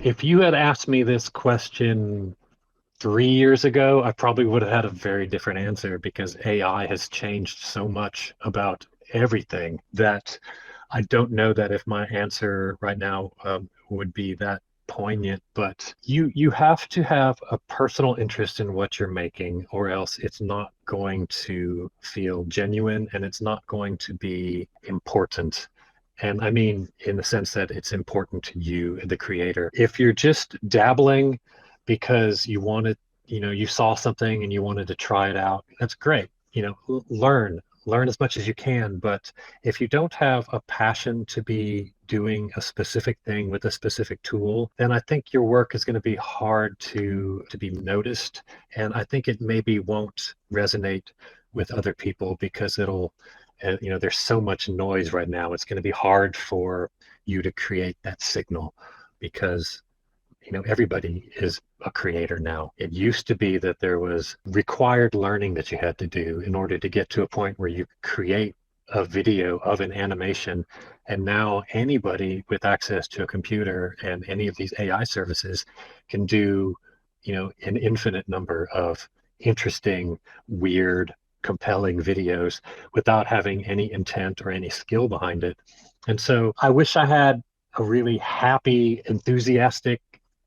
If you had asked me this question 3 years ago, I probably would have had a very different answer because AI has changed so much about everything that I don't know that if my answer right now would be that poignant. But you have to have a personal interest in what you're making, or else it's not going to feel genuine and it's not going to be important. And I mean, in the sense that it's important to you, the creator. If you're just dabbling because you wanted, you saw something and you wanted to try it out, that's great. Learn as much as you can. But if you don't have a passion to be doing a specific thing with a specific tool, then I think your work is going to be hard to be noticed. And I think it maybe won't resonate with other people because there's so much noise right now. It's going to be hard for you to create that signal because everybody is a creator now. It used to be that there was required learning that you had to do in order to get to a point where you create a video of an animation. And now anybody with access to a computer and any of these AI services can do, an infinite number of interesting, weird, compelling videos without having any intent or any skill behind it. And so I wish I had a really happy, enthusiastic,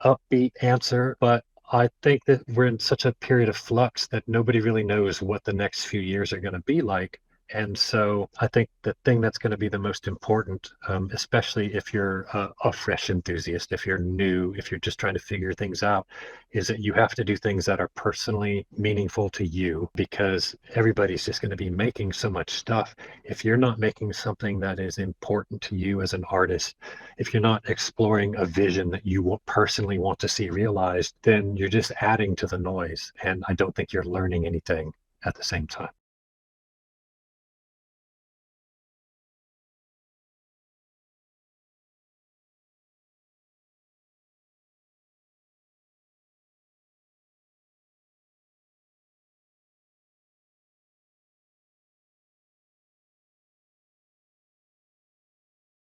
upbeat answer, but I think that we're in such a period of flux that nobody really knows what the next few years are going to be like. And so I think the thing that's going to be the most important, especially if you're a fresh enthusiast, if you're new, if you're just trying to figure things out, is that you have to do things that are personally meaningful to you because everybody's just going to be making so much stuff. If you're not making something that is important to you as an artist, if you're not exploring a vision that you personally want to see realized, then you're just adding to the noise. And I don't think you're learning anything at the same time.